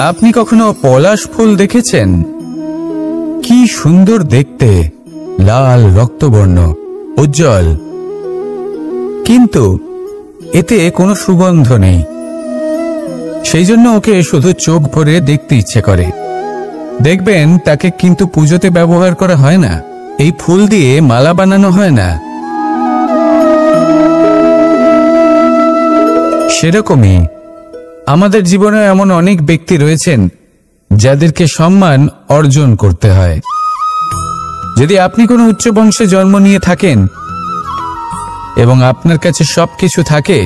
আপনি কখনো পলাশ ফুল দেখেছেন? কি সুন্দর দেখতে, লাল রক্তবর্ণ, উজ্জ্বল, কিন্তু এতে কোনো সুগন্ধ নেই। সেই জন্য ওকে শুধু চোখ ভরে দেখতে ইচ্ছে করে। দেখবেন তাকে কিন্তু পুজোতে ব্যবহার করা হয় না, এই ফুল দিয়ে মালা বানানো হয় না। সেরকমই আমাদের জীবনে এমন অনেক ব্যক্তি রয়েছেন যাদেরকে সম্মান অর্জন করতে হয়। যদি আপনি কোনো উচ্চ বংশে জন্ম নিয়ে থাকেন এবং আপনার কাছে সবকিছু থাকে,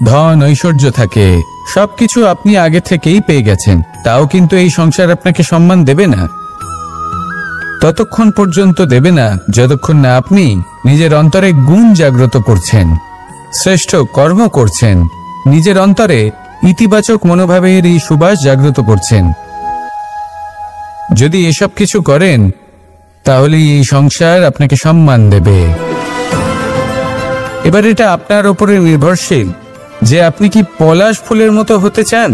ধন ঐশ্বর্য থাকে, সবকিছু আপনি আগে থেকেই পেয়ে গেছেন, তাও কিন্তু এই সংসার আপনাকে সম্মান দেবে না। ততক্ষণ পর্যন্ত দেবে না যতক্ষণ না আপনি নিজের অন্তরে গুণ জাগ্রত করছেন, শ্রেষ্ঠ কর্ম করছেন, নিজের অন্তরে ইতিবাচক মনোভাবের এই সুবাস জাগ্রত করছেন। যদি এসব কিছু করেন তাহলে এই সংসার আপনাকে সম্মান দেবে। এবার এটা আপনার উপরে নির্ভরশীল যে আপনি কি পলাশ ফুলের মতো হতে চান,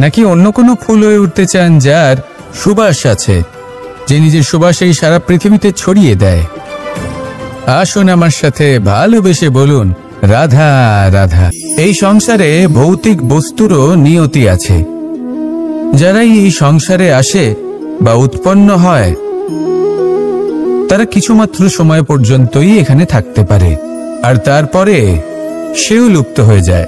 নাকি অন্য কোনো ফুল হয়ে উঠতে চান যার সুবাস আছে, যে নিজের সুবাস এই সারা পৃথিবীতে ছড়িয়ে দেয়। আসুন আমার সাথে ভালোবেসে বলুন, রাধা রাধা। এই সংসারে ভৌতিক বস্তুরও নিয়তি আছে। যারাই এই সংসারে আসে বা উৎপন্ন হয় তারা কিছুমাত্র সময় পর্যন্তই এখানে থাকতে পারে, আর তারপরে সেও লুপ্ত হয়ে যায়,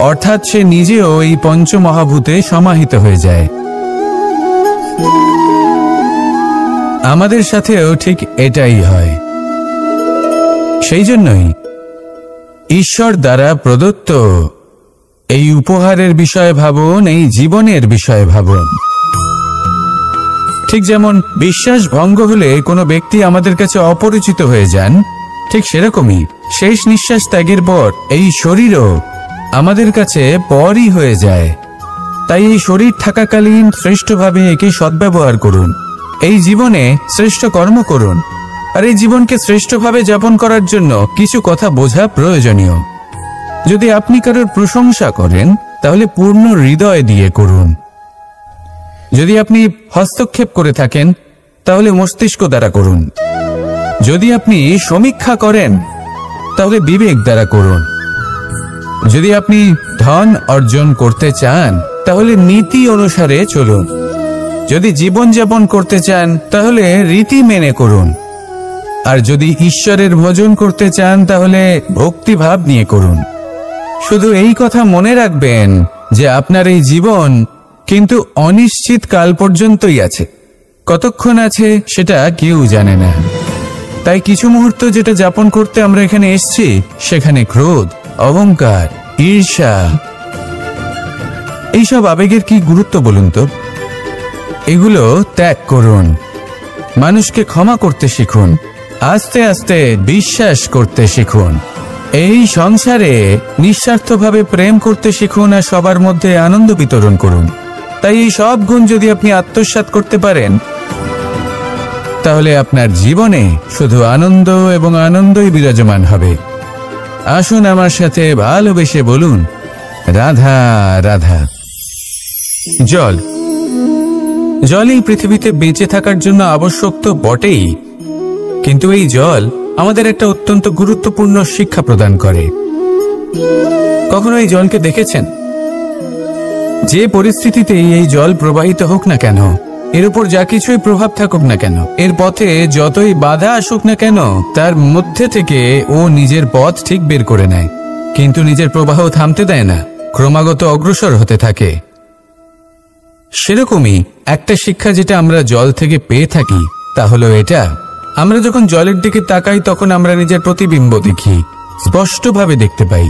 অর্থাৎ সে নিজেও এই পঞ্চমহাভূতে সমাহিত হয়ে যায়। আমাদের সাথেও ঠিক এটাই হয়। সেই জন্যই ঈশ্বর দ্বারা প্রদত্ত এই উপহারের বিষয়ে ভাবুন, এই জীবনের বিষয়ে ভাবুন। ঠিক যেমন বিশ্বাস ভঙ্গ হলে কোনো ব্যক্তি আমাদের কাছে অপরিচিত হয়ে যান, ঠিক সেরকমই শেষ নিঃশ্বাস ত্যাগের পর এই শরীরও আমাদের কাছে পরই হয়ে যায়। তাই এই শরীর থাকাকালীন শ্রেষ্ঠভাবে একে সদ্ব্যবহার করুন, এই জীবনে শ্রেষ্ঠ কর্ম করুন। আর এই জীবনকে শ্রেষ্ঠভাবে যাপন করার জন্য কিছু কথা বোঝা প্রয়োজনীয়। যদি আপনি কারোর প্রশংসা করেন তাহলে পূর্ণ হৃদয় দিয়ে করুন। যদি আপনি হস্তক্ষেপ করে থাকেন তাহলে মস্তিষ্ক দ্বারা করুন। যদি আপনি সমীক্ষা করেন তাহলে বিবেক দ্বারা করুন। যদি আপনি ধন অর্জন করতে চান তাহলে নীতি অনুসারে চলুন। যদি জীবনযাপন করতে চান তাহলে রীতি মেনে করুন। আর যদি ঈশ্বরের ভজন করতে চান তাহলে ভক্তিভাব নিয়ে করুন। শুধু এই কথা মনে রাখবেন যে আপনার এই জীবন কিন্তু অনিশ্চিত কাল পর্যন্তই আছে। কতক্ষণ আছে সেটা কেউ জানে না। তাই কিছু মুহূর্ত যেটা যাপন করতে আমরা এখানে এসেছি, সেখানে ক্রোধ, অহংকার, ঈর্ষা, এইসব আবেগের কি গুরুত্ব বলুন তো? এগুলো ত্যাগ করুন। মানুষকে ক্ষমা করতে শিখুন। আস্তে আস্তে বিশ্বাস করতে শিখুন। এই সংসারে নিঃস্বার্থভাবে প্রেম করতে শিখুন আর সবার মধ্যে আনন্দ বিতরণ করুন। তাই এই সব গুণ যদি আপনি আত্মসাৎ করতে পারেন তাহলে আপনার জীবনে শুধু আনন্দ এবং আনন্দই বিরাজমান হবে। আসুন আমার সাথে ভালোবেসে বলুন, রাধা রাধা। জল জল এই পৃথিবীতে বেঁচে থাকার জন্য আবশ্যক তো বটেই, কিন্তু এই জল আমাদের একটা অত্যন্ত গুরুত্বপূর্ণ শিক্ষা প্রদান করে। কখনো এই জলকে দেখেছেন? যে পরিস্থিতিতেই এই জল প্রবাহিত হোক না কেন, এর উপর যা কিছুই প্রভাব থাকুক না কেন, এর পথে যতই বাধা আসুক না কেন, তার মধ্যে থেকে ও নিজের পথ ঠিক বের করে নেয়, কিন্তু নিজের প্রবাহ থামতে দেয় না, ক্রমাগত অগ্রসর হতে থাকে। সেরকমই একটা শিক্ষা যেটা আমরা জল থেকে পেয়ে থাকি তা হলো এটা, আমরা যখন জলের দিকে তাকাই তখন আমরা নিজের প্রতিবিম্ব দেখি, স্পষ্টভাবে দেখতে পাই।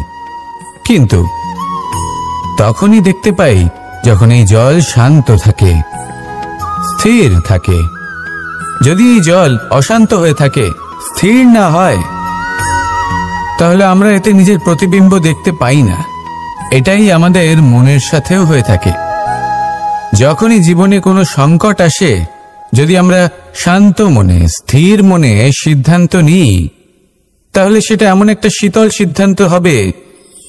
কিন্তু তখনই দেখতে পাই যখন এই জল শান্ত থাকে, স্থির থাকে। যদি এই জল অশান্ত হয়ে থাকে, স্থির না হয়, তাহলে আমরা এতে নিজের প্রতিবিম্ব দেখতে পাই না। এটাই আমাদের মনের সাথেও হয়ে থাকে। যখনই জীবনে কোনো সংকট আসে, যদি আমরা শান্ত মনে, স্থির মনে সিদ্ধান্ত নিই, তাহলে সেটা এমন একটা শীতল সিদ্ধান্ত হবে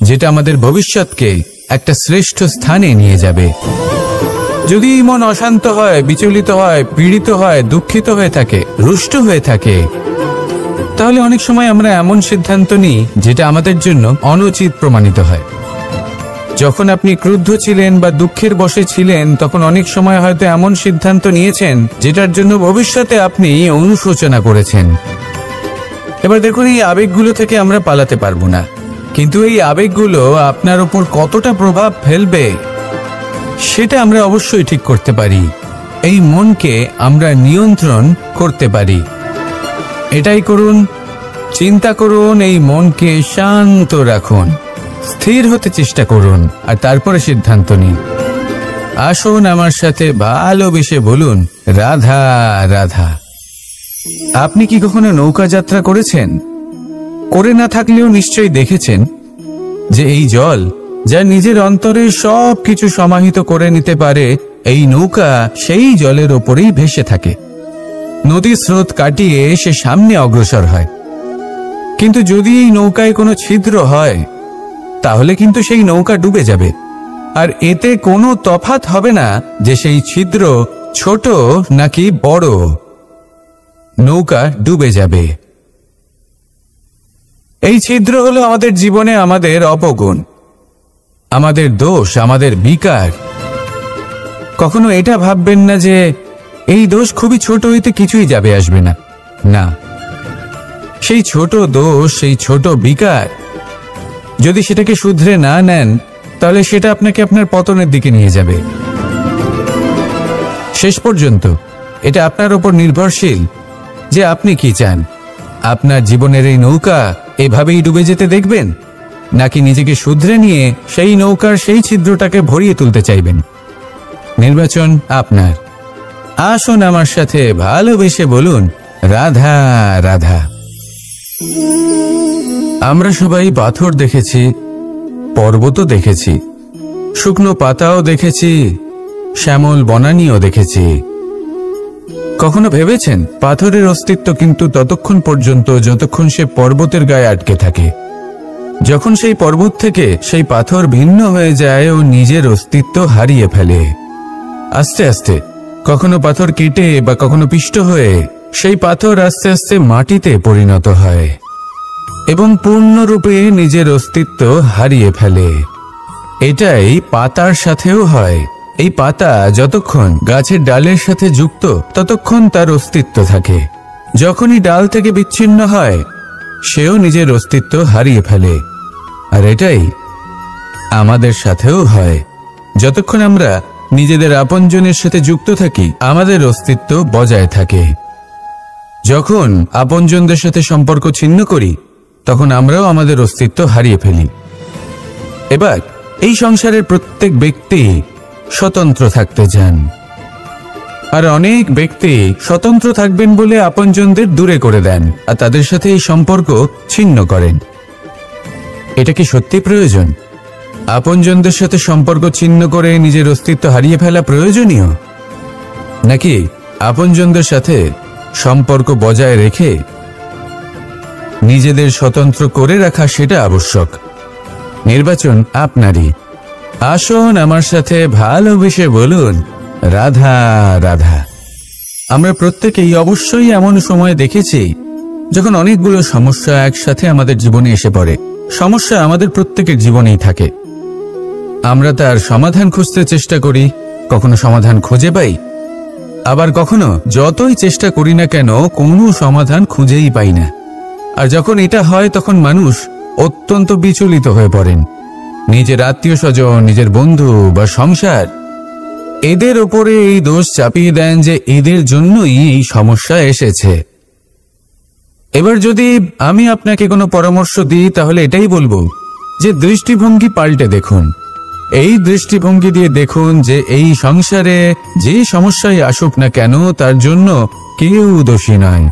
যেটা আমাদের ভবিষ্যৎকে একটা শ্রেষ্ঠ স্থানে নিয়ে যাবে। যদি এই মন অশান্ত হয়, বিচলিত হয়, পীড়িত হয়, দুঃখিত হয়ে থাকে, রুষ্ট হয়ে থাকে, তাহলে অনেক সময় আমরা এমন সিদ্ধান্ত নিই যেটা আমাদের জন্য অনুচিত প্রমাণিত হয়। যখন আপনি ক্রুদ্ধ ছিলেন বা দুঃখের বশে ছিলেন, তখন অনেক সময় হয়তো এমন সিদ্ধান্ত নিয়েছেন যেটার জন্য ভবিষ্যতে আপনি অনুশোচনা করেছেন। এবার দেখুন, এই আবেগগুলো থেকে আমরা পালাতে পারবো না, কিন্তু এই আবেগগুলো আপনার উপর কতটা প্রভাব ফেলবে সেটা আমরা অবশ্যই ঠিক করতে পারি। এই মনকে আমরা নিয়ন্ত্রণ করতে পারি। এটাই করুন, চিন্তা করুন, এই মনকে শান্ত রাখুন, স্থির হতে চেষ্টা করুন, আর তারপরে সিদ্ধান্ত নিন। আসুন আমার সাথে ভালোবেসে বলুন, রাধা রাধা। আপনি কি কখনো নৌকা যাত্রা করেছেন? করে না থাকলেও নিশ্চয়ই দেখেছেন যে এই জল যা নিজের অন্তরে সব কিছু সমাহিত করে নিতে পারে, এই নৌকা সেই জলের ওপরেই ভেসে থাকে। নদীর স্রোত কাটিয়ে সে সামনে অগ্রসর হয়। কিন্তু যদি এই নৌকায় কোনো ছিদ্র হয়, তাহলে কিন্তু সেই নৌকা ডুবে যাবে। আর এতে কোনো তফাৎ হবে না যে সেই ছিদ্র ছোট নাকি বড়, নৌকা ডুবে যাবে। এই ছিদ্র হলো আমাদের জীবনে আমাদের অপগুণ, আমাদের দোষ, আমাদের বিকার। কখনো এটা ভাববেন না যে এই দোষ খুবই ছোট, হইতে কিছুই যাবে আসবে না। না, সেই ছোট দোষ, সেই ছোট বিকার যদি সেটাকে শুধরে না নেন, তাহলে সেটা আপনাকে আপনার পতনের দিকে নিয়ে যাবে। শেষ পর্যন্ত এটা আপনার উপর নির্ভরশীল যে আপনি কি চান। আপনার জীবনের এই নৌকা এভাবেই ডুবে যেতে দেখবেন, নাকি নিজেকে শুধরে নিয়ে সেই নৌকার সেই ছিদ্রটাকে ভরিয়ে তুলতে চাইবেন? নির্বাচন আপনার। আসুন আমার সাথে ভালোবেসে বলুন, রাধা রাধা। আমরা সবাই পাথর দেখেছি, পর্বতও দেখেছি, শুকনো পাতাও দেখেছি, শ্যামল বনানীও দেখেছি। কখনো ভেবেছেন পাথরের অস্তিত্ব কিন্তু ততক্ষণ পর্যন্ত যতক্ষণ সে পর্বতের গায়ে আটকে থাকে। যখন সেই পর্বত থেকে সেই পাথর ভিন্ন হয়ে যায় ও নিজের অস্তিত্ব হারিয়ে ফেলে, আস্তে আস্তে কখনো পাথর কেটে বা কখনো পিষ্ট হয়ে সেই পাথর আস্তে আস্তে মাটিতে পরিণত হয় এবং পূর্ণরূপে নিজের অস্তিত্ব হারিয়ে ফেলে। এটাই পাতার সাথেও হয়। এই পাতা যতক্ষণ গাছের ডালের সাথে যুক্ত ততক্ষণ তার অস্তিত্ব থাকে। যখনই ডাল থেকে বিচ্ছিন্ন হয়, সেও নিজের অস্তিত্ব হারিয়ে ফেলে। আর এটাই আমাদের সাথেও হয়। যতক্ষণ আমরা নিজেদের আপনজনের সাথে যুক্ত থাকি, আমাদের অস্তিত্ব বজায় থাকে। যখন আপনজনদের সাথে সম্পর্ক ছিন্ন করি, তখন আমরাও আমাদের অস্তিত্ব হারিয়ে ফেলি। এবার এই সংসারের প্রত্যেক ব্যক্তি স্বতন্ত্র থাকতে চান, আর অনেক ব্যক্তি স্বতন্ত্র থাকবেন বলে আপনজনদের দূরে করে দেন আর তাদের সাথে এই সম্পর্ক ছিন্ন করেন। এটা কি সত্যি প্রয়োজন? আপনজনদের সাথে সম্পর্ক ছিন্ন করে নিজের অস্তিত্ব হারিয়ে ফেলা প্রয়োজনীয়, নাকি আপনজনদের সাথে সম্পর্ক বজায় রেখে নিজেদের স্বতন্ত্র করে রাখা সেটা আবশ্যক? নির্বাচন আপনারই। আসুন আমার সাথে ভালোবেসে বলুন, রাধা রাধা। আমরা প্রত্যেকেই অবশ্যই এমন সময় দেখেছি যখন অনেকগুলো সমস্যা একসাথে আমাদের জীবনে এসে পড়ে। সমস্যা আমাদের প্রত্যেকের জীবনেই থাকে। আমরা তার সমাধান খুঁজতে চেষ্টা করি, কখনো সমাধান খুঁজে পাই, আবার কখনো যতই চেষ্টা করি না কেন কোনো সমাধান খুঁজেই পাই না। আর যখন এটা হয়, তখন মানুষ অত্যন্ত বিচলিত হয়ে পড়েন। নিজের আত্মীয় স্বজন, নিজের বন্ধু বা সংসার, এদের ওপরে এই দোষ চাপিয়ে দেন যে এদের জন্যই এই সমস্যা এসেছে। এবার যদি আমি আপনাকে কোনো পরামর্শ দিই, তাহলে এটাই বলবো যে দৃষ্টিভঙ্গি পাল্টে দেখুন। এই দৃষ্টিভঙ্গি দিয়ে দেখুন যে এই সংসারে যে সমস্যাই আসুক না কেন, তার জন্য কেউ দোষী নয়,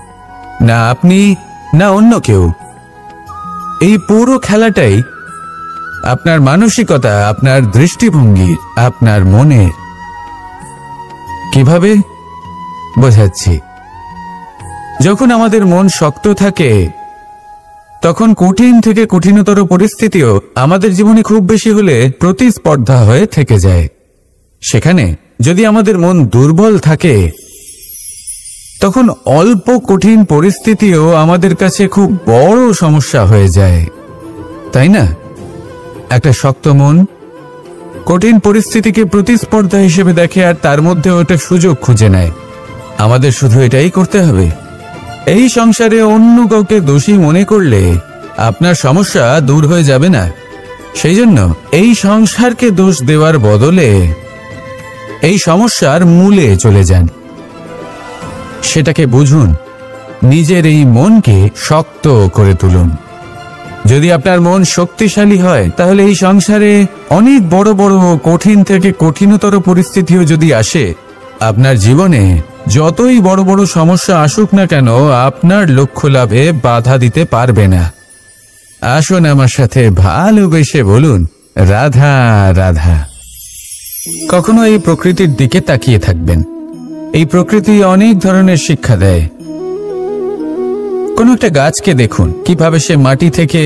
না আপনি না অন্য কেউ। এই পুরো খেলাটাই আপনার মানসিকতা, আপনার দৃষ্টিভঙ্গি, আপনার মনের। কিভাবে বোঝাচ্ছি? যখন আমাদের মন শক্ত থাকে, তখন কঠিন থেকে কঠিনতর পরিস্থিতিও আমাদের জীবনে খুব বেশি হলে প্রতিস্পর্ধা হয়ে থেকে যায়। সেখানে যদি আমাদের মন দুর্বল থাকে তখন অল্প কঠিন পরিস্থিতিও আমাদের কাছে খুব বড় সমস্যা হয়ে যায়, তাই না? একটা শক্ত মন কঠিন পরিস্থিতিকে প্রতিস্পর্ধা হিসেবে দেখে আর তার মধ্যে ওটা সুযোগ খুঁজে নেয়। আমাদের শুধু এটাই করতে হবে। এই সংসারে অন্য কাউকে দোষী মনে করলে আপনার সমস্যা দূর হয়ে যাবে না। সেই জন্য এই সংসারকে দোষ দেওয়ার বদলে এই সমস্যার মূলে চলে যান, সেটাকে বুঝুন, নিজের এই মনকে শক্ত করে তুলুন। যদি আপনার মন শক্তিশালী হয় তাহলে এই সংসারে অনেক বড় বড় কঠিন থেকে কঠিনতর পরিস্থিতিও যদি আসে, আপনার জীবনে যতই বড় বড় সমস্যা আসুক না কেন আপনার লক্ষ্য লাভে বাধা দিতে পারবে না। আসুন আমার সাথে ভালোবেসে বলুন, রাধা রাধা। কখনো এই প্রকৃতির দিকে তাকিয়ে থাকবেন। এই প্রকৃতি অনেক ধরনের শিক্ষা দেয়। কোন একটা গাছকে দেখুন কিভাবে সে মাটি থেকে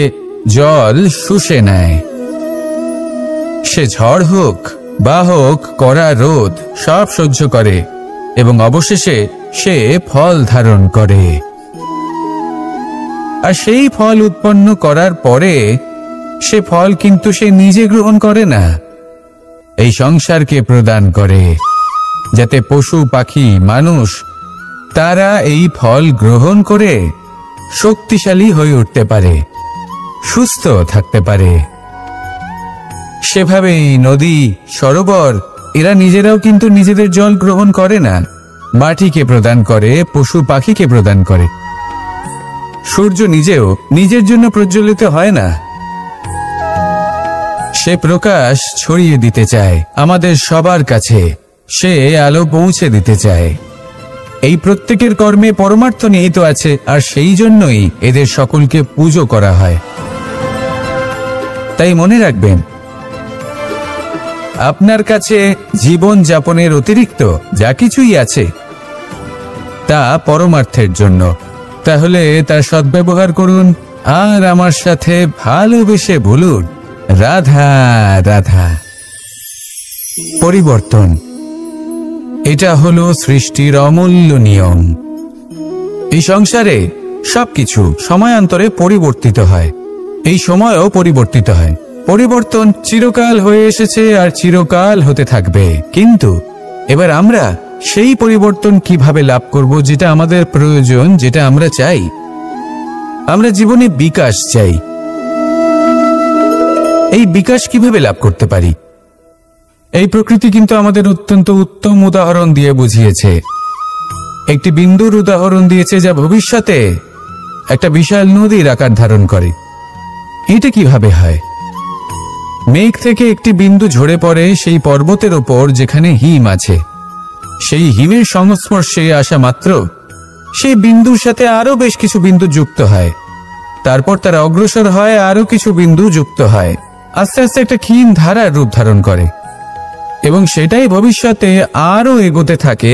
জল শুষে নেয়। সে ঝড় হোক বা হোক কড়া রোদ সব সহ্য করে এবং অবশেষে সে ফল ধারণ করে। আর সেই ফল উৎপন্ন করার পরে সে ফল কিন্তু সে নিজে গ্রহণ করে না, এই সংসারকে প্রদান করে, যাতে পশু পাখি মানুষ তারা এই ফল গ্রহণ করে শক্তিশালী হয়ে উঠতে পারে, সুস্থ থাকতে পারে। সেভাবেই নদী, সরোবর এরা নিজেরাও কিন্তু নিজেদের জল গ্রহণ করে না, মাটিকে প্রদান করে, পশু পাখিকে প্রদান করে। সূর্য নিজেও নিজের জন্য প্রজ্বলিত হয় না, সে প্রকাশ ছড়িয়ে দিতে চায় আমাদের সবার কাছে, সে আলো পৌঁছে দিতে চায়। এই প্রত্যেকের কর্মে পরমার্থ নিহিত আছে, আর সেই জন্যই এদের সকলকে পুজো করা হয়। তাই মনে রাখবেন, আপনার কাছে জীবন যাপনের অতিরিক্ত যা কিছুই আছে তা পরমার্থের জন্য। তাহলে তার সদ্ব্যবহার করুন আর আমার সাথে ভালোবেসে বলুন, রাধা রাধা। পরিবর্তন, এটা হলো সৃষ্টির অমূল্য নিয়ম। এই সংসারে সবকিছু সময়ান্তরে পরিবর্তিত হয়, এই সময়ও পরিবর্তিত হয়। পরিবর্তন চিরকাল হয়ে এসেছে আর চিরকাল হতে থাকবে। কিন্তু এবার আমরা সেই পরিবর্তন কিভাবে লাভ করব যেটা আমাদের প্রয়োজন, যেটা আমরা চাই? আমরা জীবনে বিকাশ চাই। এই বিকাশ কিভাবে লাভ করতে পারি? এই প্রকৃতি কিন্তু আমাদের অত্যন্ত উত্তম উদাহরণ দিয়ে বুঝিয়েছে। একটি বিন্দুর উদাহরণ দিয়েছে যা ভবিষ্যতে একটা বিশাল নদীর আকার ধারণ করে। এটা কিভাবে হয়? মেঘ থেকে একটি বিন্দু ঝরে পড়ে সেই পর্বতের ওপর যেখানে হিম আছে। সেই হিমের সংস্পর্শে আসা মাত্র সেই বিন্দুর সাথে আরো বেশ কিছু বিন্দু যুক্ত হয়, তারপর তারা অগ্রসর হয়, আরো কিছু বিন্দু যুক্ত হয়, আস্তে আস্তে একটা ক্ষীণ ধারার রূপ ধারণ করে এবং সেটাই ভবিষ্যতে আরো এগোতে থাকে।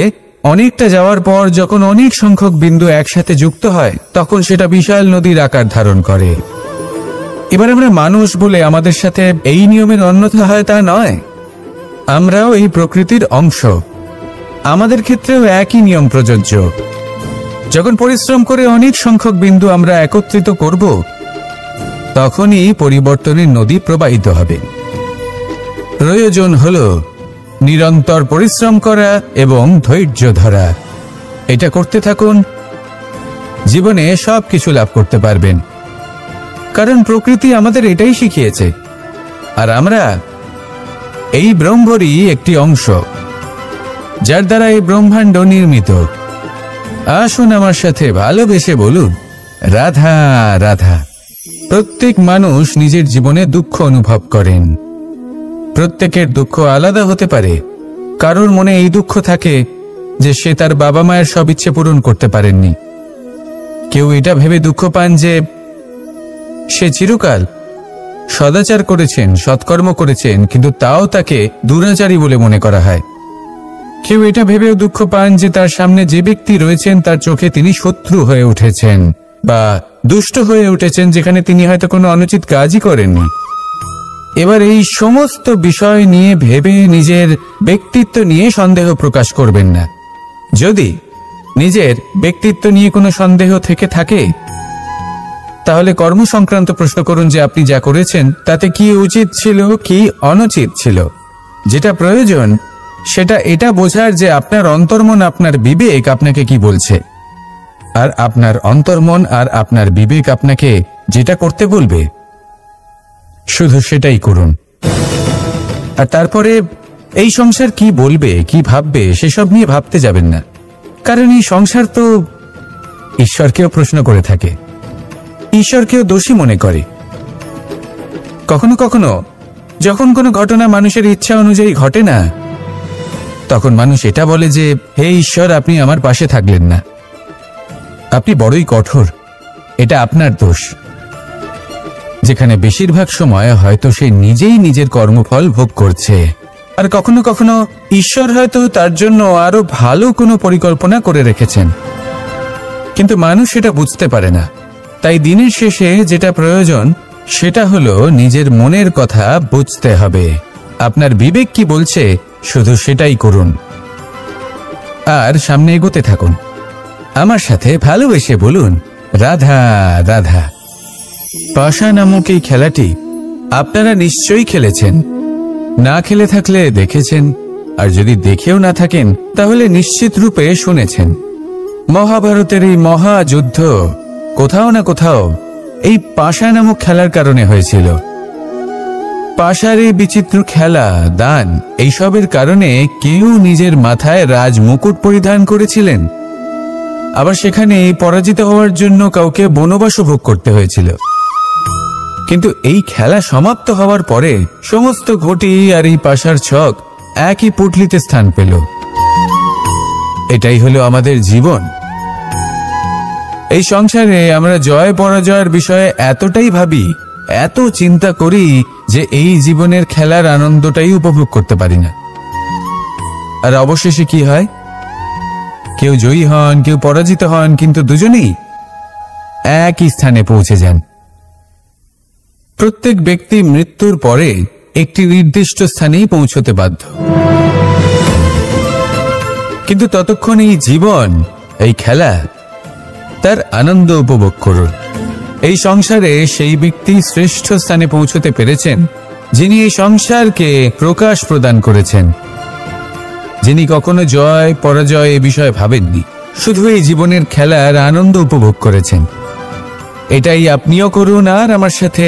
অনেকটা যাওয়ার পর যখন অনেক সংখ্যক বিন্দু একসাথে যুক্ত হয় তখন সেটা বিশাল নদীর আকার ধারণ করে। এবার আমরা মানুষ বলে আমাদের সাথে এই নিয়মের অন্যথা হয় তা নয়। আমরাও এই প্রকৃতির অংশ, আমাদের ক্ষেত্রেও একই নিয়ম প্রযোজ্য। যখন পরিশ্রম করে অনেক সংখ্যক বিন্দু আমরা একত্রিত করব তখনই পরিবর্তনের নদী প্রবাহিত হবে। প্রয়োজন হলো নিরন্তর পরিশ্রম করা এবং ধৈর্য ধরা। এটা করতে থাকুন, জীবনে সবকিছু লাভ করতে পারবেন। কারণ প্রকৃতি আমাদের এটাই শিখিয়েছে, আর আমরা এই ব্রহ্মরই একটি অংশ, যার দ্বারা এই ব্রহ্মাণ্ড নির্মিত। আসুন আমার সাথে ভালোবেসে বলুন, রাধা রাধা। প্রত্যেক মানুষ নিজের জীবনে দুঃখ অনুভব করেন। প্রত্যেকের দুঃখ আলাদা হতে পারে। কারোর মনে এই দুঃখ থাকে যে সে তার বাবা মায়ের সব ইচ্ছে পূরণ করতে পারেননি। কেউ এটা ভেবে দুঃখ পান যে সে চিরকাল সদাচার করেছেন, সৎকর্ম করেছেন, কিন্তু তাও তাকে দুরাচারী বলে মনে করা হয়। কেউ এটা ভেবেও দুঃখ পান যে তার সামনে যে ব্যক্তি রয়েছেন তার চোখে তিনি শত্রু হয়ে উঠেছেন বা দুষ্ট হয়ে উঠেছেন, যেখানে তিনি হয়তো কোনো অনুচিত কাজই করেননি। এবার এই সমস্ত বিষয় নিয়ে ভেবে নিজের ব্যক্তিত্ব নিয়ে সন্দেহ প্রকাশ করবেন না। যদি নিজের ব্যক্তিত্ব নিয়ে কোনো সন্দেহ থেকে থাকে, তাহলে কর্ম সংক্রান্ত প্রশ্ন করুন যে আপনি যা করেছেন তাতে কি উচিত ছিল, কি অনুচিত ছিল। যেটা প্রয়োজন সেটা এটা বোঝার যে আপনার অন্তর্মন, আপনার বিবেক আপনাকে কি বলছে, আর আপনার অন্তর্মন আর আপনার বিবেক আপনাকে যেটা করতে বলবে শুধু সেটাই করুন। আর তারপরে এই সংসার কি বলবে, কি ভাববে সেসব নিয়ে ভাবতে যাবেন না। কারণ এই সংসার তো ঈশ্বরকেও প্রশ্ন করে থাকে, ঈশ্বরকেও দোষী মনে করে। কখনো কখনো যখন কোনো ঘটনা মানুষের ইচ্ছা অনুযায়ী ঘটে না, তখন মানুষ এটা বলে যে হে ঈশ্বর, আপনি আমার পাশে থাকলেন না, আপনি বড়ই কঠোর, এটা আপনার দোষ। যেখানে বেশিরভাগ সময় হয়তো সে নিজেই নিজের কর্মফল ভোগ করছে। আর কখনো কখনো ঈশ্বর হয়তো তার জন্য আরো ভালো কোনো পরিকল্পনা করে রেখেছেন, কিন্তু মানুষ সেটা বুঝতে পারে না। তাই দিনের শেষে যেটা প্রয়োজন সেটা হলো নিজের মনের কথা বুঝতে হবে। আপনার বিবেক কি বলছে শুধু সেটাই করুন, আর সামনে এগোতে থাকুন। আমার সাথে ভালোবেসে বলুন রাধা রাধা। পাশা নামক এই খেলাটি আপনারা নিশ্চয়ই খেলেছেন, না খেলে থাকলে দেখেছেন, আর যদি দেখেও না থাকেন তাহলে নিশ্চিত রূপে শুনেছেন। মহাভারতের এই মহাযুদ্ধ কোথাও না কোথাও এই পাশা নামক খেলার কারণে হয়েছিল। পাশার এই বিচিত্র খেলা, দান, এইসবের কারণে কেউ নিজের মাথায় রাজ মুকুট পরিধান করেছিলেন, আবার সেখানে পরাজিত হওয়ার জন্য কাউকে বনবাস ভোগ করতে হয়েছিল। কিন্তু এই খেলা সমাপ্ত হওয়ার পরে সমস্ত ঘটি আর এই পাশার ছক একই পুটলিতে স্থান পেল। এটাই হলো আমাদের জীবন। এই সংসারে আমরা জয় পরাজয়ের বিষয়ে এতটাই ভাবি, এত চিন্তা করি যে এই জীবনের খেলার আনন্দটাই উপভোগ করতে পারি না। আর অবশেষে কি হয়? কেউ জয়ী হন, কেউ পরাজিত হন, কিন্তু দুজনেই একই স্থানে পৌঁছে যান। প্রত্যেক ব্যক্তি মৃত্যুর পরে একটি নির্দিষ্ট স্থানেই পৌঁছতে বাধ্য, কিন্তু ততক্ষণ এই জীবন, এই খেলা, তার আনন্দ উপভোগ করুন। এই সংসারে সেই ব্যক্তি শ্রেষ্ঠ স্থানে পৌঁছতে পেরেছেন যিনি এই সংসারকে প্রকাশ প্রদান করেছেন, যিনি কখনো জয় পরাজয় এ বিষয়ে ভাবেননি, শুধু এই জীবনের খেলার আনন্দ উপভোগ করেছেন। এটাই আপনিও করুন, আর আমার সাথে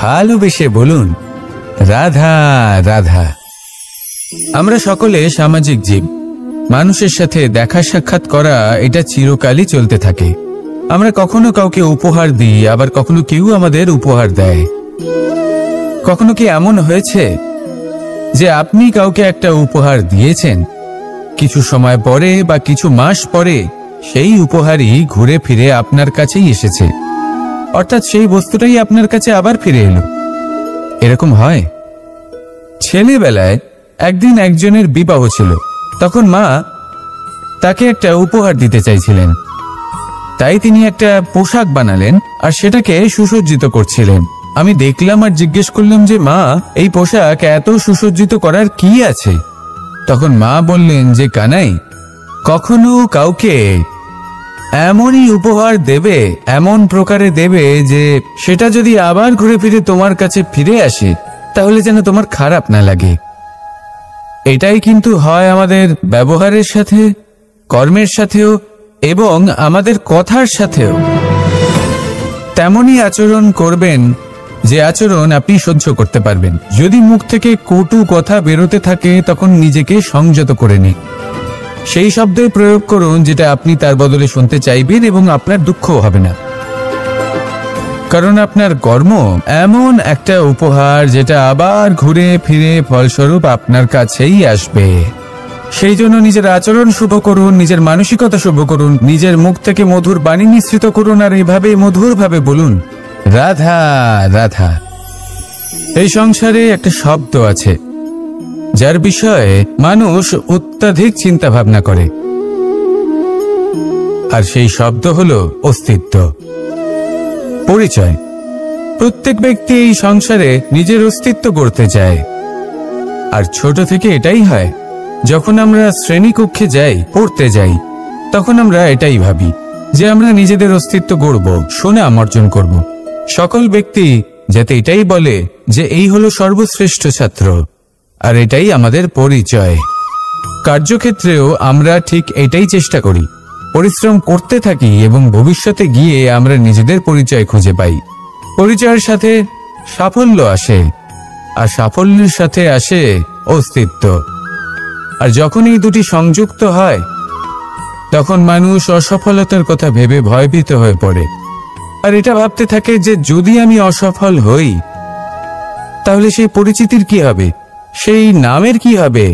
ভালোবেসে বলুন রাধা রাধা। আমরা সকলে সামাজিক জীব। মানুষের সাথে দেখা সাক্ষাৎ করা এটা চিরকালই চলতে থাকে। আমরা কখনো কাউকে উপহার দিই, আবার কখনো কেউ আমাদের উপহার দেয়। কখনো কি এমন হয়েছে যে আপনি কাউকে একটা উপহার দিয়েছেন, কিছু সময় পরে বা কিছু মাস পরে সেই উপহারই ঘুরে ফিরে আপনার কাছেই এসেছে, অর্থাৎ সেই বস্তুটাই আপনার কাছে আবার ফিরে এলো? এরকম হয়। ছেলেবেলায় একদিন একজনের বিবাহ ছিল, তখন মা তাকে একটা উপহার দিতে চাইছিলেন, তাই তিনি একটা পোশাক বানালেন আর সেটাকে সুসজ্জিত করছিলেন। আমি দেখলাম আর জিজ্ঞেস করলাম যে মা, এই পোশাক এত সুসজ্জিত করার কি আছে? তখন মা বললেন যে কানাই, কখনো কাউকে এমনই উপহার দেবে, এমন প্রকারে দেবে যে সেটা যদি আবার ঘুরে ফিরে তোমার কাছে ফিরে আসে তাহলে যেন তোমার খারাপ না লাগে। এটাই কিন্তু হয় আমাদের ব্যবহারের সাথে, কর্মের সাথেও এবং আমাদের কথার সাথেও। তেমনই আচরণ করবেন যে আচরণ আপনি সহ্য করতে পারবেন। যদি মুখ থেকে কটু কথা বেরোতে থাকে তখন নিজেকে সংযত করে নিন। সেই শব্দের প্রয়োগ করুন যেটা আপনি তার বদলে শুনতে চাইবেন এবং আপনার দুঃখও হবে না, কারণ আপনার কর্ম এমন একটা উপহার যেটা আবার ঘুরে ফিরে ফলস্বরূপ আপনার কাছেই আসবে। সেই জন্য নিজের আচরণ শুভ করুন, নিজের মানসিকতা শুভ করুন, নিজের মুখ থেকে মধুর বাণী নিঃসৃত করুন, আর এইভাবে মধুরভাবে বলুন রাধা রাধা। এই সংসারে একটা শব্দ আছে যার বিষয়ে মানুষ অত্যাধিক চিন্তা ভাবনা করে, আর সেই শব্দ হলো অস্তিত্ব, পরিচয়। প্রত্যেক ব্যক্তি এই সংসারে নিজের অস্তিত্ব গড়তে চায়, আর ছোট থেকে এটাই হয়। যখন আমরা শ্রেণীকক্ষে যাই, পড়তে যাই, তখন আমরা এটাই ভাবি যে আমরা নিজেদের অস্তিত্ব গড়ব, সুনাম অর্জন করব। সকল ব্যক্তি যাতে এটাই বলে যে এই হলো সর্বশ্রেষ্ঠ ছাত্র, আর এটাই আমাদের পরিচয়। কার্যক্ষেত্রেও আমরা ঠিক এটাই চেষ্টা করি, পরিশ্রম করতে থাকি এবং ভবিষ্যতে গিয়ে আমরা নিজেদের পরিচয় খুঁজে পাই। পরিচয়ের সাথে সাফল্য আসে, আর সাফল্যের সাথে আসে অস্তিত্ব। আর যখন এই দুটি সংযুক্ত হয়, তখন মানুষ অসফলতার কথা ভেবে ভয়ভীত হয়ে পড়ে, আর এটা ভাবতে থাকে যে যদি আমি অসফল হই তাহলে সেই পরিচিতির কি হবে, সেই নামের কি হবে,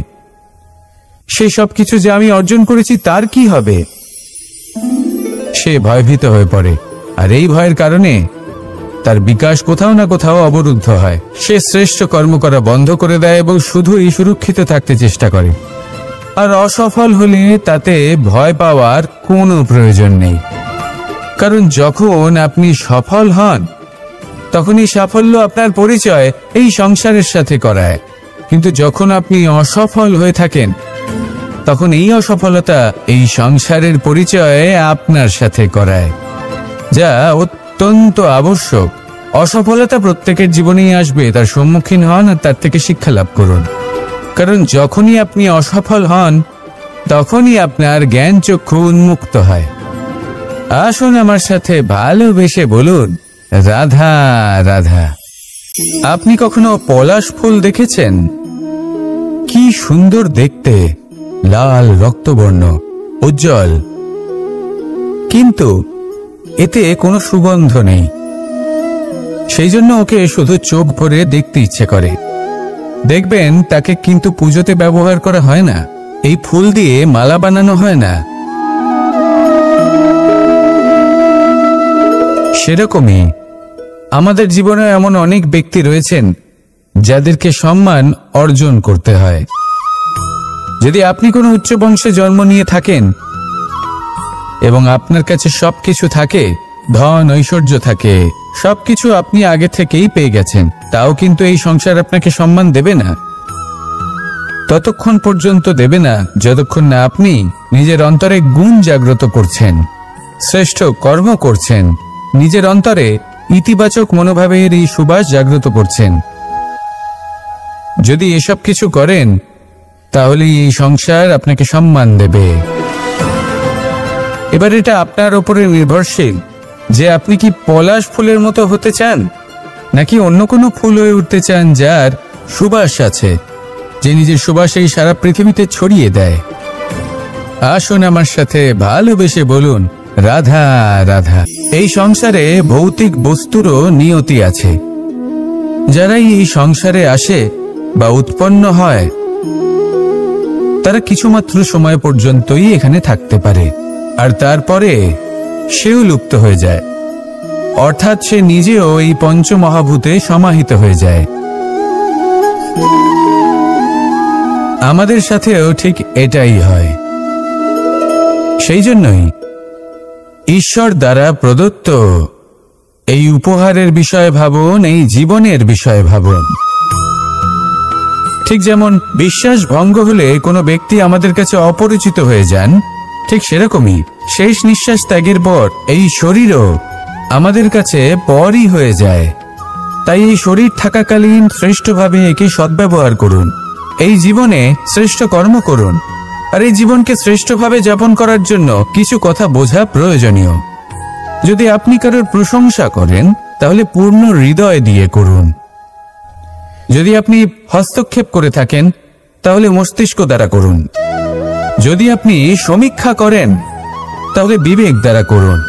সেই সব কিছু যে আমি অর্জন করেছি তার কি হবে। সে ভয়ভীত হয়ে পড়ে, আর এই ভয়ের কারণে তার বিকাশ কোথাও না কোথাও অবরুদ্ধ হয়। সে শ্রেষ্ঠ কর্ম করা বন্ধ করে দেয় এবং শুধুই সুরক্ষিত থাকতে চেষ্টা করে। আর অসফল হলে তাতে ভয় পাওয়ার কোনো প্রয়োজন নেই, কারণ যখন আপনি সফল হন তখন এই সাফল্য আপনার পরিচয় এই সংসারের সাথে করায়। কিন্তু যখন আপনি অসফল হয়ে থাকেন তখন এই অসফলতা এই সংসারের পরিচয় আপনার সাথে করায়, যা অত্যন্ত আবশ্যক। অসফলতা প্রত্যেকের জীবনেই আসবে, তার সম্মুখীন হন আর তার থেকে শিক্ষা লাভ করুন। কারণ যখনই আপনি অসফল হন তখনই আপনার জ্ঞান চক্ষু উন্মুক্ত হয়। আসুন আমার সাথে ভালোবেসে বলুন, রাধা রাধা। আপনি কখনো পলাশ ফুল দেখেছেন? কি সুন্দর দেখতে, লাল রক্তবর্ণ, উজ্জ্বল, কিন্তু এতে কোনো সুগন্ধ নেই। সেই জন্য ওকে শুধু চোখ ভরে দেখতে ইচ্ছে করে। দেখবেন তাকে কিন্তু পুজোতে ব্যবহার করা হয় না, এই ফুল দিয়ে মালা বানানো হয় না। সেরকমই আমাদের জীবনে এমন অনেক ব্যক্তি রয়েছেন যাদেরকে সম্মান অর্জন করতে হয়। যদি আপনি কোনো উচ্চ বংশে জন্ম নিয়ে থাকেন এবং আপনার কাছে সবকিছু থাকে, ধন ঐশ্বর্য থাকে, সবকিছু আপনি আগে থেকেই পেয়ে গেছেন, তাও কিন্তু এই সংসার আপনাকে সম্মান দেবে না। ততক্ষণ পর্যন্ত দেবে না যতক্ষণ না আপনি নিজের অন্তরে গুণ জাগ্রত করছেন, শ্রেষ্ঠ কর্ম করছেন, নিজের অন্তরে ইতিবাচক মনোভাবের এই সুবাস জাগ্রত করছেন। যদি এসব কিছু করেন তাহলে এই সংসার আপনাকে সম্মান দেবে। এবার এটা আপনার উপরে নির্ভরশীল যে আপনি কি পলাশ ফুলের মতো হতে চান, নাকি অন্য কোনো ফুল হয়ে উঠতে চান যার সুবাস আছে, যে নিজের সুবাস এই সারা পৃথিবীতে ছড়িয়ে দেয়। আসুন আমার সাথে ভালোবেসে বলুন, রাধা রাধা। এই সংসারে ভৌতিক বস্তুরও নিয়তি আছে। যারাই এই সংসারে আসে বা উৎপন্ন হয় তারা কিছুমাত্র সময় পর্যন্তই এখানে থাকতে পারে, আর তারপরে সেও লুপ্ত হয়ে যায়, অর্থাৎ সে নিজেও এই পঞ্চমহাভূতে সমাহিত হয়ে যায়। আমাদের সাথেও ঠিক এটাই হয়। সেই জন্যই ঈশ্বর দ্বারা প্রদত্ত এই উপহারের বিষয়ে ভাবুন, এই জীবনের বিষয়ে ভাবুন। ঠিক যেমন বিশ্বাস ভঙ্গ হলে কোনো ব্যক্তি আমাদের কাছে অপরিচিত হয়ে যান, ঠিক সেরকমই শেষ নিঃশ্বাস ত্যাগের পর এই শরীরও আমাদের কাছে পরই হয়ে যায়। তাই এই শরীর থাকাকালীন শ্রেষ্ঠভাবে একে সদ্ব্যবহার করুন, এই জীবনে শ্রেষ্ঠ কর্ম করুন। আর এই জীবনকে শ্রেষ্ঠভাবে যাপন করার জন্য কিছু কথা বোঝা প্রয়োজনীয়। যদি আপনি কারোর প্রশংসা করেন তাহলে পূর্ণ হৃদয় দিয়ে করুন। যদি আপনি হস্তক্ষেপ করে থাকেন তাহলে মস্তিষ্ক দ্বারা করুন। যদি আপনি সমীক্ষা করেন তাহলে বিবেক দ্বারা করুন।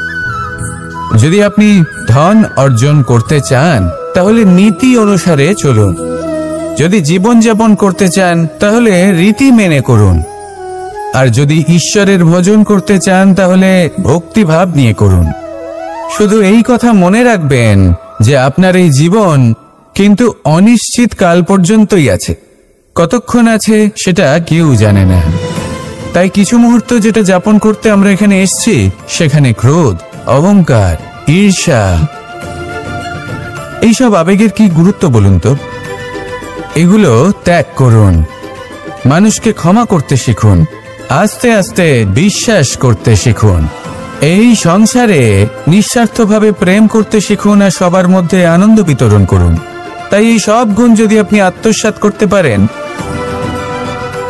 যদি আপনি ধন অর্জন করতে চান তাহলে নীতি অনুসারে চলুন। যদি জীবনযাপন করতে চান তাহলে রীতি মেনে করুন। আর যদি ঈশ্বরের ভজন করতে চান তাহলে ভক্তিভাব নিয়ে করুন। শুধু এই কথা মনে রাখবেন যে আপনার এই জীবন কিন্তু অনিশ্চিত কাল পর্যন্তই আছে। কতক্ষণ আছে সেটা কেউ জানে না। তাই কিছু মুহূর্ত যেটা যাপন করতে আমরা এখানে এসেছি, সেখানে ক্রোধ, অহংকার, ঈর্ষা এইসব আবেগের কি গুরুত্ব বলুন তো? এগুলো ত্যাগ করুন, মানুষকে ক্ষমা করতে শিখুন, আস্তে আস্তে বিশ্বাস করতে শিখুন, এই সংসারে নিঃস্বার্থভাবে প্রেম করতে শিখুন আর সবার মধ্যে আনন্দ বিতরণ করুন। তাই এই সব গুণ যদি আপনি আত্মসাৎ করতে পারেন,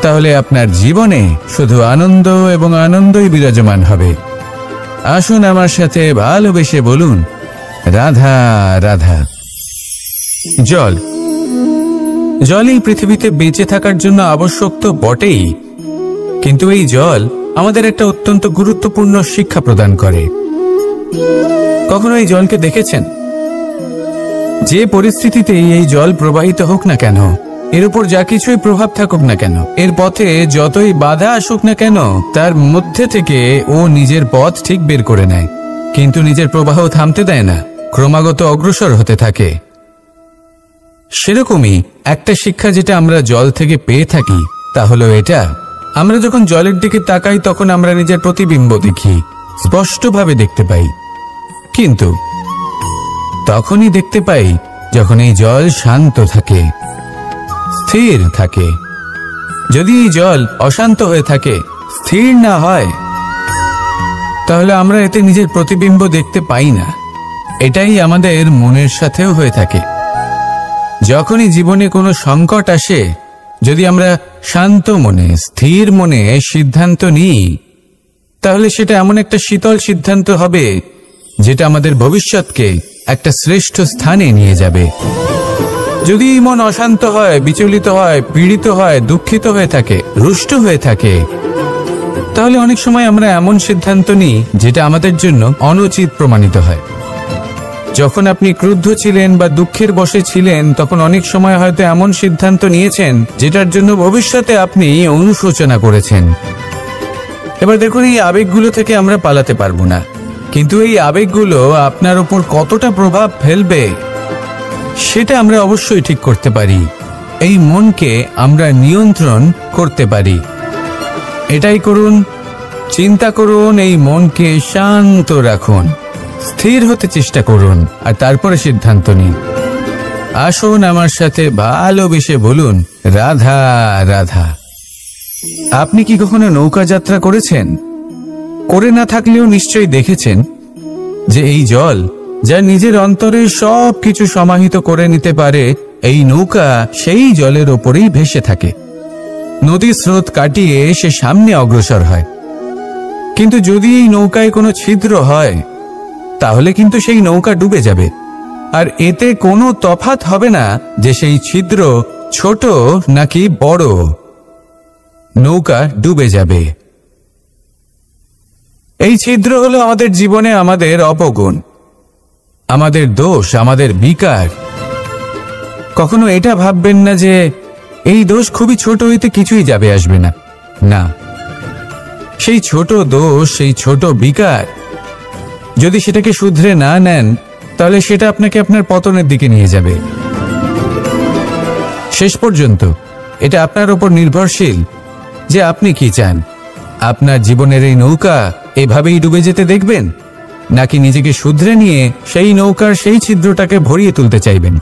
তাহলে আপনার জীবনে শুধু আনন্দ এবং আনন্দই বিরাজমান হবে। আসুন আমার সাথে ভালোবেসে বলুন, রাধা রাধা। জল, জল এই পৃথিবীতে বেঁচে থাকার জন্য আবশ্যক তো বটেই, কিন্তু এই জল আমাদের একটা অত্যন্ত গুরুত্বপূর্ণ শিক্ষা প্রদান করে। কখনো এই জলকে দেখেছেন? যে পরিস্থিতিতেই এই জল প্রবাহিত হোক না কেন, এর উপর যা কিছুই প্রভাব থাকুক না কেন, এর পথে যতই বাধা আসুক না কেন, তার মধ্যে থেকে ও নিজের পথ ঠিক বের করে নেয়, কিন্তু নিজের প্রবাহ থামতে দেয় না, ক্রমাগত অগ্রসর হতে থাকে। সেরকমই একটা শিক্ষা যেটা আমরা জল থেকে পেয়ে থাকি, তা হলো এটা: আমরা যখন জলের দিকে তাকাই তখন আমরা নিজের প্রতিবিম্ব দেখি, স্পষ্টভাবে দেখতে পাই, কিন্তু তখনই দেখতে পাই যখন এই জল শান্ত থাকে, স্থির থাকে। যদি এই জল অশান্ত হয়ে থাকে, স্থির না হয়, তাহলে আমরা এতে নিজের প্রতিবিম্ব দেখতে পাই না। এটাই আমাদের মনের সাথেও হয়ে থাকে। যখনই জীবনে কোনো সংকট আসে, যদি আমরা শান্ত মনে, স্থির মনে সিদ্ধান্ত নিই, তাহলে সেটা এমন একটা শীতল সিদ্ধান্ত হবে যেটা আমাদের ভবিষ্যৎকে একটা শ্রেষ্ঠ স্থানে নিয়ে যাবে। যদি মন অশান্ত হয়, বিচলিত হয়, পীড়িত হয়, দুঃখিত হয়ে থাকে, রুষ্ট হয়ে থাকে, তাহলে অনেক সময় আমরা এমন সিদ্ধান্ত নিই যেটা আমাদের জন্য অনুচিত প্রমাণিত হয়। যখন আপনি ক্রুদ্ধ ছিলেন বা দুঃখের বশে ছিলেন, তখন অনেক সময় হয়তো এমন সিদ্ধান্ত নিয়েছেন যেটার জন্য ভবিষ্যতে আপনি অনুশোচনা করেছেন। এবার দেখুন, এই আবেগগুলো থেকে আমরা পালাতে পারবো না, কিন্তু এই আবেগগুলো আপনার উপর কতটা প্রভাব ফেলবে সেটা আমরা অবশ্যই ঠিক করতে পারি। এই মনকে আমরা নিয়ন্ত্রণ করতে পারি। এটাই করুন, চিন্তা করুন, এই মনকে শান্ত রাখুন, স্থির হতে চেষ্টা করুন, আর তারপরে সিদ্ধান্ত নিন। আসুন আমার সাথে ভালোবেসে বলুন, রাধা রাধা। আপনি কি কখনো নৌকা যাত্রা করেছেন? করে না থাকলেও নিশ্চয়ই দেখেছেন যে এই জল, যা নিজের অন্তরে সব কিছু সমাহিত করে নিতে পারে, এই নৌকা সেই জলের ওপরেই ভেসে থাকে। নদীর স্রোত কাটিয়ে সে সামনে অগ্রসর হয়। কিন্তু যদি এই নৌকায় কোনো ছিদ্র হয়, তাহলে কিন্তু সেই নৌকা ডুবে যাবে, আর এতে কোনো তফাৎ হবে না যে সেই ছিদ্র ছোট নাকি বড়, নৌকা ডুবে যাবে। এই ছিদ্র হলো আমাদের জীবনে আমাদের অপগুণ, আমাদের দোষ, আমাদের বিকার। কখনো এটা ভাববেন না যে এই দোষ খুবই ছোট, হইতে কিছুই যাবে আসবে না। না, সেই ছোট দোষ, সেই ছোট বিকার, যদি সেটাকে শুধরে না নেন, তাহলে সেটা আপনাকে আপনার পতনের দিকে নিয়ে যাবে। শেষ পর্যন্ত এটা আপনার উপর নির্ভরশীল যে আপনি কি চান। আপনার জীবনের এই নৌকা এভাবেই ডুবে যেতে দেখবেন, নাকি নিজেকে শুধরে নিয়ে সেই নৌকার সেই ছিদ্রটাকে ভরিয়ে তুলতে চাইবেন?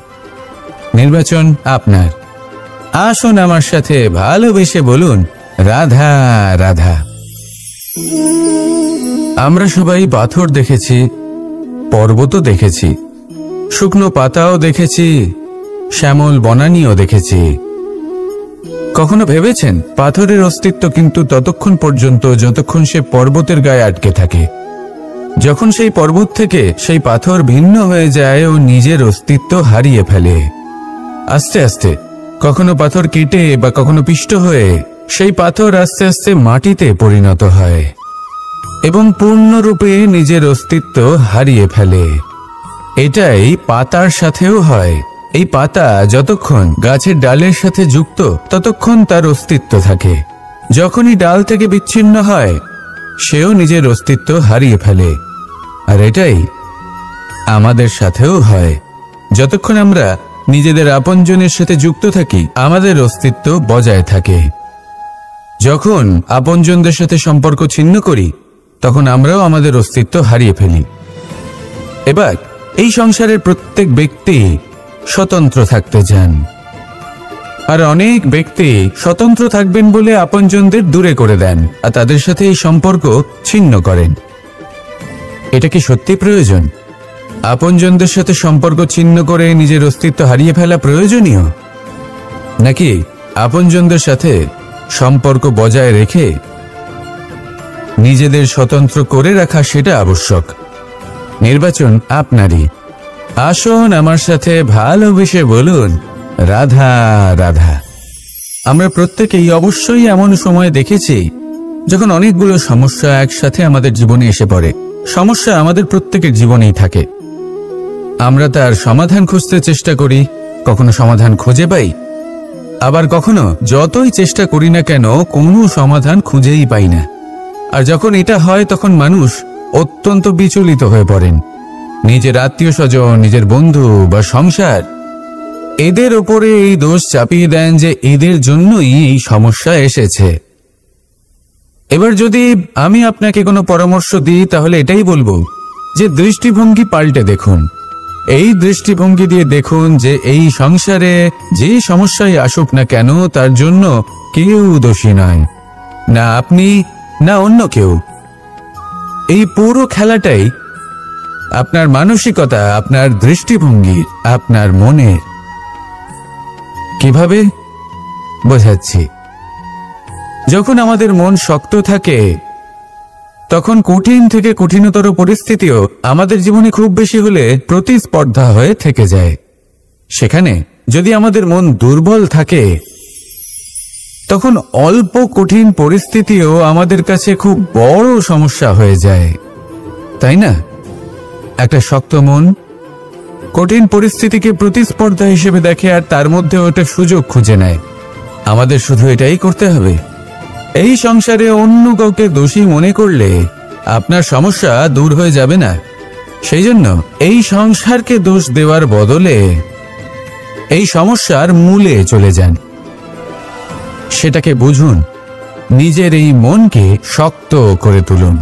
নির্বাচন আপনার। আসুন আমার সাথে ভালোবেসে বলুন, রাধা রাধা। আমরা সবাই পাথর দেখেছি, পর্বতও দেখেছি, শুকনো পাতাও দেখেছি, শ্যামল বনানীও দেখেছি। কখনো ভেবেছেন পাথরের অস্তিত্ব কিন্তু ততক্ষণ পর্যন্ত যতক্ষণ সে পর্বতের গায়ে আটকে থাকে। যখন সেই পর্বত থেকে সেই পাথর ভিন্ন হয়ে যায় ও নিজের অস্তিত্ব হারিয়ে ফেলে, আস্তে আস্তে কখনো পাথর কেটে বা কখনো পিষ্ট হয়ে সেই পাথর আস্তে আস্তে মাটিতে পরিণত হয় এবং পূর্ণরূপে নিজের অস্তিত্ব হারিয়ে ফেলে। এটাই পাতার সাথেও হয়। এই পাতা যতক্ষণ গাছের ডালের সাথে যুক্ত, ততক্ষণ তার অস্তিত্ব থাকে। যখনই ডাল থেকে বিচ্ছিন্ন হয়, সেও নিজের অস্তিত্ব হারিয়ে ফেলে। আর এটাই আমাদের সাথেও হয়। যতক্ষণ আমরা নিজেদের আপনজনের সাথে যুক্ত থাকি, আমাদের অস্তিত্ব বজায় থাকে। যখন আপনজনদের সাথে সম্পর্ক ছিন্ন করি, তখন আমরাও আমাদের অস্তিত্ব হারিয়ে ফেলি। এবার এই সংসারের প্রত্যেক ব্যক্তি স্বতন্ত্র থাকতে চান, আর অনেক ব্যক্তি স্বতন্ত্র থাকবেন বলে আপনজনদের দূরে করে দেন আর তাদের সাথে এই সম্পর্ক ছিন্ন করেন। এটা কি সত্যি প্রয়োজন? আপনজনদের সাথে সম্পর্ক ছিন্ন করে নিজের অস্তিত্ব হারিয়ে ফেলা প্রয়োজনীয়, নাকি আপনজনদের সাথে সম্পর্ক বজায় রেখে নিজেদের স্বতন্ত্র করে রাখা সেটা আবশ্যক? নির্বাচন আপনারই। আসুন আমার সাথে ভালোবেসে বলুন, রাধা রাধা। আমরা প্রত্যেকেই অবশ্যই এমন সময় দেখেছি যখন অনেকগুলো সমস্যা একসাথে আমাদের জীবনে এসে পড়ে। সমস্যা আমাদের প্রত্যেকের জীবনেই থাকে। আমরা তার সমাধান খুঁজতে চেষ্টা করি, কখনো সমাধান খুঁজে পাই, আবার কখনো যতই চেষ্টা করি না কেন কোনো সমাধান খুঁজেই পাই না। আর যখন এটা হয় তখন মানুষ অত্যন্ত বিচলিত হয়ে পড়েন। নিজের আত্মীয় স্বজন, নিজের বন্ধু বা সংসার, এদের ওপরে এই দোষ চাপিয়ে দেন যে এদের জন্যই এই সমস্যা এসেছে। এবার যদি আমি আপনাকে কোনো পরামর্শ দিই তাহলে এটাই বলবো যে দৃষ্টিভঙ্গি পাল্টে দেখুন। এই দৃষ্টিভঙ্গি দিয়ে দেখুন যে এই সংসারে যে সমস্যায় আসুক না কেন তার জন্য কেউ দোষী নয়, না আপনি না অন্য কেউ। এই পুরো খেলাটাই আপনার মানসিকতা, আপনার দৃষ্টিভঙ্গি, আপনার মনের। কিভাবে বোঝাচ্ছি? যখন আমাদের মন শক্ত থাকে তখন কঠিন থেকে কঠিনতর পরিস্থিতিও আমাদের জীবনে খুব বেশি হলে প্রতিস্পর্ধা হয়ে থেকে যায়। সেখানে যদি আমাদের মন দুর্বল থাকে তখন অল্প কঠিন পরিস্থিতিও আমাদের কাছে খুব বড় সমস্যা হয়ে যায়, তাই না? একটা শক্ত মন কঠিন পরিস্থিতিকে প্রতিস্পর্ধা হিসেবে দেখে আর তার মধ্যে ওটা সুযোগ খুঁজে নেয়। আমাদের শুধু এটাই করতে হবে। এই সংসারে অন্য কাউকে দোষী মনে করলে আপনার সমস্যা দূর হয়ে যাবে না। সেই জন্য এই সংসারকে দোষ দেওয়ার বদলে এই সমস্যার মূলে চলে যান, সেটাকে বুঝুন, নিজের এই মনকে শক্ত করে তুলুন।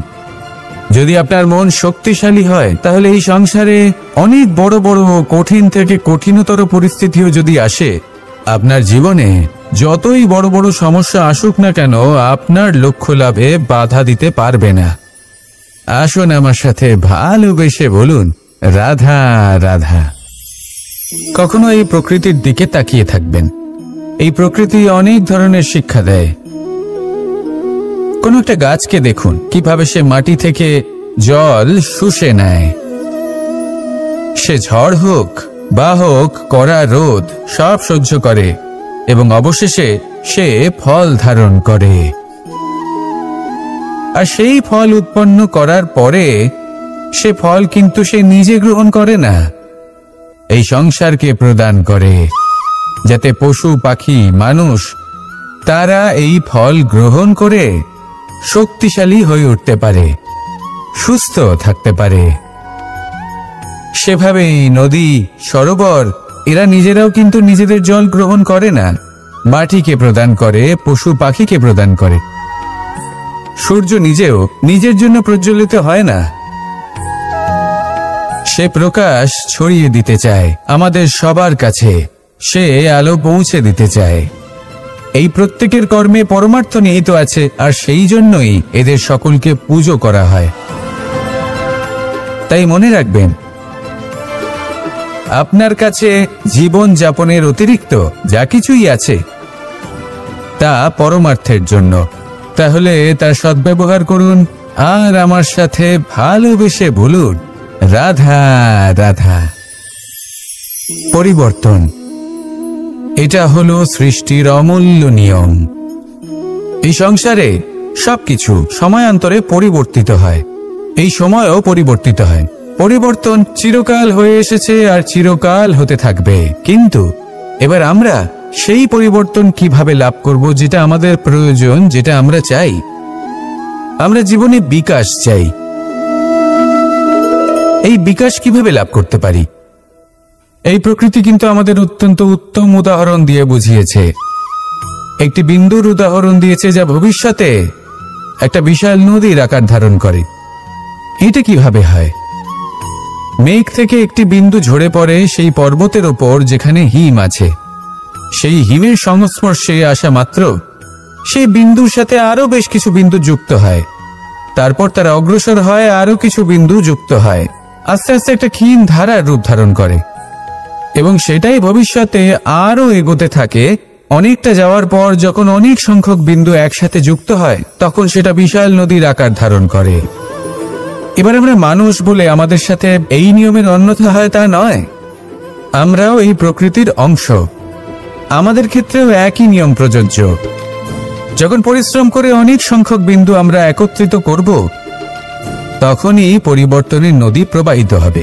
যদি আপনার মন শক্তিশালী হয় তাহলে এই সংসারে অনেক বড় বড় কঠিন থেকে কঠিনতর পরিস্থিতিও যদি আসে, আপনার জীবনে যতই বড় বড় সমস্যা আসুক না কেন আপনার লক্ষ্য লাভে বাধা দিতে পারবে না। আসুন আমার সাথে ভালোবেসে বলুন, রাধা রাধা। কখনো এই প্রকৃতির দিকে তাকিয়ে থাকবেন। এই প্রকৃতি অনেক ধরনের শিক্ষা দেয়। কোন একটা গাছকে দেখুন কিভাবে সে মাটি থেকে জল শুষে নেয়। সে ঝড় হোক বা হোক কড়া রোদ সব সহ্য করে এবং অবশেষে সে ফল ধারণ করে। আর সেই ফল উৎপন্ন করার পরে সে ফল কিন্তু সে নিজে গ্রহণ করে না, এই সংসারকে প্রদান করে, যাতে পশু পাখি মানুষ তারা এই ফল গ্রহণ করে শক্তিশালী হয়ে উঠতে পারে, সুস্থ থাকতে পারে। সেভাবেই নদী, সরোবর এরা নিজেরাও কিন্তু নিজেদের জল গ্রহণ করে না, মাটিকে প্রদান করে, পশু পাখিকে প্রদান করে। সূর্য নিজেও নিজের জন্য প্রজ্বলিত হয় না, সে প্রকাশ ছড়িয়ে দিতে চায় আমাদের সবার কাছে, সে আলো পৌঁছে দিতে চায়। এই প্রত্যেকের কর্মে পরমার্থ নিহিত আছে, আর সেই জন্যই এদের সকলকে পুজো করা হয়। তাই মনে রাখবেন, আপনার কাছে জীবন যাপনের অতিরিক্ত যা কিছুই আছে তা পরমার্থের জন্য। তাহলে তার সদ্ব্যবহার করুন আর আমার সাথে ভালোবেসে বলুন, রাধা রাধা। পরিবর্তন, এটা হলো সৃষ্টির অমূল্য নিয়ম। এই সংসারে সবকিছু সময়ান্তরে পরিবর্তিত হয়, এই সময়ও পরিবর্তিত হয়। পরিবর্তন চিরকাল হয়ে এসেছে আর চিরকাল হতে থাকবে। কিন্তু এবার আমরা সেই পরিবর্তন কিভাবে লাভ করব যেটা আমাদের প্রয়োজন, যেটা আমরা চাই? আমরা জীবনে বিকাশ চাই। এই বিকাশ কিভাবে লাভ করতে পারি? এই প্রকৃতি কিন্তু আমাদের অত্যন্ত উত্তম উদাহরণ দিয়ে বুঝিয়েছে। একটি বিন্দুর উদাহরণ দিয়েছে যা ভবিষ্যতে একটা বিশাল নদীর আকার ধারণ করে। এটা কিভাবে হয়? মেঘ থেকে একটি বিন্দু ঝরে পড়ে সেই পর্বতের ওপর যেখানে হিম আছে। সেই হিমের সংস্পর্শে আসা মাত্র সেই বিন্দুর সাথে আরো বেশ কিছু বিন্দু যুক্ত হয়। তারপর তারা অগ্রসর হয়, আরো কিছু বিন্দু যুক্ত হয়, আস্তে আস্তে একটা ক্ষীণ ধারার রূপ ধারণ করে এবং সেটাই ভবিষ্যতে আরো এগোতে থাকে। অনেকটা যাওয়ার পর যখন অনেক সংখ্যক বিন্দু একসাথে যুক্ত হয় তখন সেটা বিশাল নদীর আকার ধারণ করে। এবার আমরা মানুষ বলে আমাদের সাথে এই নিয়মের অন্যথা হয় তা নয়। আমরাও এই প্রকৃতির অংশ, আমাদের ক্ষেত্রেও একই নিয়ম প্রযোজ্য। যখন পরিশ্রম করে অনেক সংখ্যক বিন্দু আমরা একত্রিত করব তখনই পরিবর্তনের নদী প্রবাহিত হবে।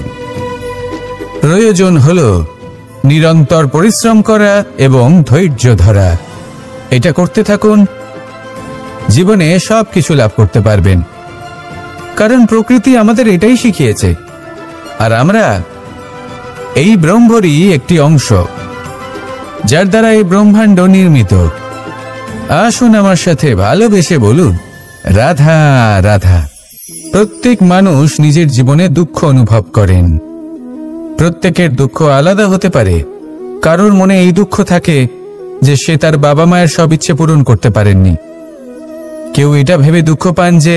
প্রয়োজন হলো নিরন্তর পরিশ্রম করা এবং ধৈর্য ধরা। এটা করতে থাকুন, জীবনে সবকিছু লাভ করতে পারবেন। কারণ প্রকৃতি আমাদের এটাই শিখিয়েছে, আর আমরা এই ব্রহ্মরই একটি অংশ, যার দ্বারা এই ব্রহ্মাণ্ড নির্মিত। আসুন আমার সাথে ভালোবেসে বলুন, রাধা রাধা। প্রত্যেক মানুষ নিজের জীবনে দুঃখ অনুভব করেন। প্রত্যেকের দুঃখ আলাদা হতে পারে। কারোর মনে এই দুঃখ থাকে যে সে তার বাবা মায়ের সব ইচ্ছে পূরণ করতে পারেননি। কেউ এটা ভেবে দুঃখ পান যে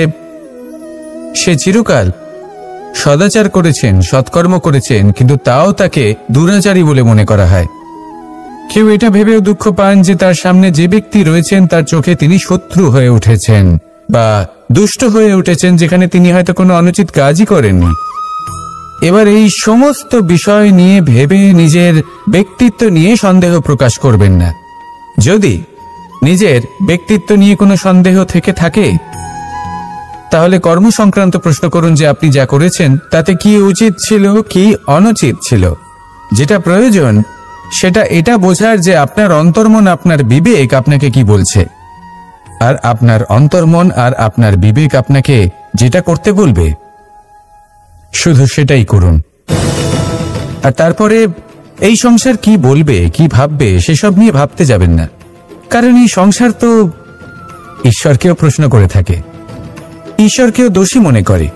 সে চিরকাল সদাচার করেছেন, সৎকর্ম করেছেন, কিন্তু তাও তাকে দুরাচারী বলে মনে করা হয়। কেউ এটা ভেবেও দুঃখ পান যে তার সামনে যে ব্যক্তি রয়েছেন তার চোখে তিনি শত্রু হয়ে উঠেছেন বা দুষ্ট হয়ে উঠেছেন, যেখানে তিনি হয়তো কোনো অনুচিত কাজই করেননি। এবার এই সমস্ত বিষয় নিয়ে ভেবে নিজের ব্যক্তিত্ব নিয়ে সন্দেহ প্রকাশ করবেন না। যদি নিজের ব্যক্তিত্ব নিয়ে কোনো সন্দেহ থেকে থাকে তাহলে কর্ম সংক্রান্ত প্রশ্ন করুন যে আপনি যা করেছেন তাতে কি উচিত ছিল, কি অনুচিত ছিল। যেটা প্রয়োজন সেটা এটা বোঝার যে আপনার অন্তর্মন, আপনার বিবেক আপনাকে কি বলছে, আর আপনার অন্তর্মন আর আপনার বিবেক আপনাকে যেটা করতে বলবে শুধু সেটাই করুন। আর তারপরে এই সংসার কি বলবে, কি ভাববে সেসব নিয়ে ভাবতে যাবেন না। কারণ এই সংসার তো ঈশ্বরকেও প্রশ্ন করে থাকে, ঈশ্বরকেও দোষী মনে করে।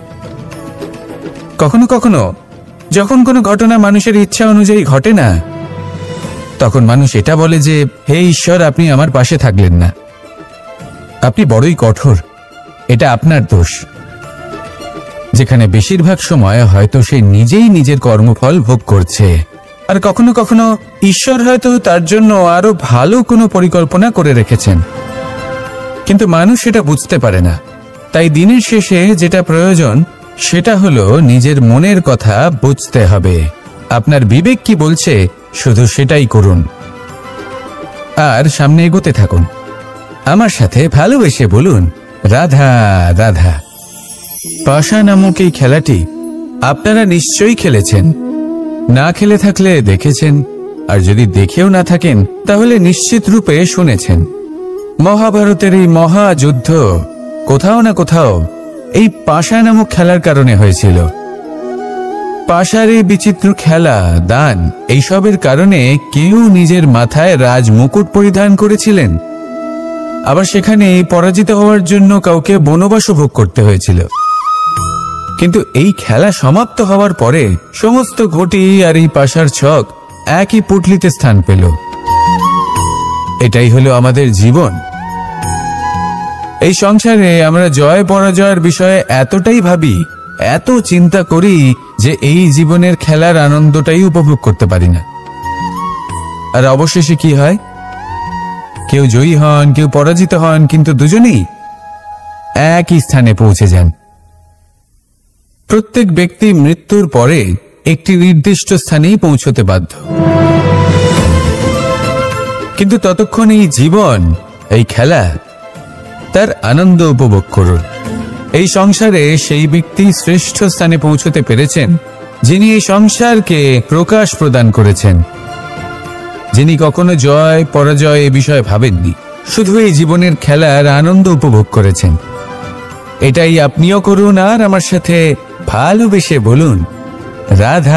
কখনো কখনো যখন কোনো ঘটনা মানুষের ইচ্ছা অনুযায়ী ঘটে না, তখন মানুষ এটা বলে যে হে ঈশ্বর, আপনি আমার পাশে থাকলেন না, আপনি বড়ই কঠোর, এটা আপনার দোষ। যেখানে বেশিরভাগ সময় হয়তো সে নিজেই নিজের কর্মফল ভোগ করছে। আর কখনো কখনো ঈশ্বর হয়তো তার জন্য আরো ভালো কোনো পরিকল্পনা করে রেখেছেন, কিন্তু মানুষ সেটা বুঝতে পারে না। তাই দিনের শেষে যেটা প্রয়োজন সেটা হলো নিজের মনের কথা বুঝতে হবে। আপনার বিবেক কি বলছে শুধু সেটাই করুন আর সামনে এগোতে থাকুন। আমার সাথে ভালোবেসে বলুন, রাধা রাধা। পাশা নামক এই খেলাটি আপনারা নিশ্চয়ই খেলেছেন, না খেলে থাকলে দেখেছেন, আর যদি দেখেও না থাকেন তাহলে নিশ্চিত রূপে শুনেছেন। মহাভারতের এই মহাযুদ্ধ কোথাও না কোথাও এই পাশা নামক খেলার কারণে হয়েছিল। পাশার এই বিচিত্র খেলা, দান, এইসবের কারণে কেউ নিজের মাথায় রাজ মুকুট পরিধান করেছিলেন, আবার সেখানে পরাজিত হওয়ার জন্য কাউকে বনবাস ভোগ করতে হয়েছিল। কিন্তু এই খেলা সমাপ্ত হওয়ার পরে সমস্ত ঘটি আর এই পাশার ছক একই পুটলিতে স্থান পেল। এটাই হলো আমাদের জীবন। এই সংসারে আমরা জয় পরাজয়ের বিষয়ে এতটাই ভাবি, এত চিন্তা করি যে এই জীবনের খেলার আনন্দটাই উপভোগ করতে পারি না। আর অবশেষে কি হয়? কেউ জয়ী হন, কেউ পরাজিত হন, কিন্তু দুজনেই একই স্থানে পৌঁছে যান। প্রত্যেক ব্যক্তি মৃত্যুর পরে একটি নির্দিষ্ট স্থানেই পৌঁছতে বাধ্য, কিন্তু ততক্ষণ এই জীবন, এই খেলা, তার আনন্দ উপভোগ করুন। এই সংসারে সেই ব্যক্তি শ্রেষ্ঠ স্থানে পৌঁছতে পেরেছেন যিনি এই সংসারকে প্রকাশ প্রদান করেছেন, যিনি কখনো জয় পরাজয় এ বিষয়ে ভাবেননি, শুধু এই জীবনের খেলার আনন্দ উপভোগ করেছেন। এটাই আপনিও করুন আর আমার সাথে ভালোবেসে বলুন, রাধা।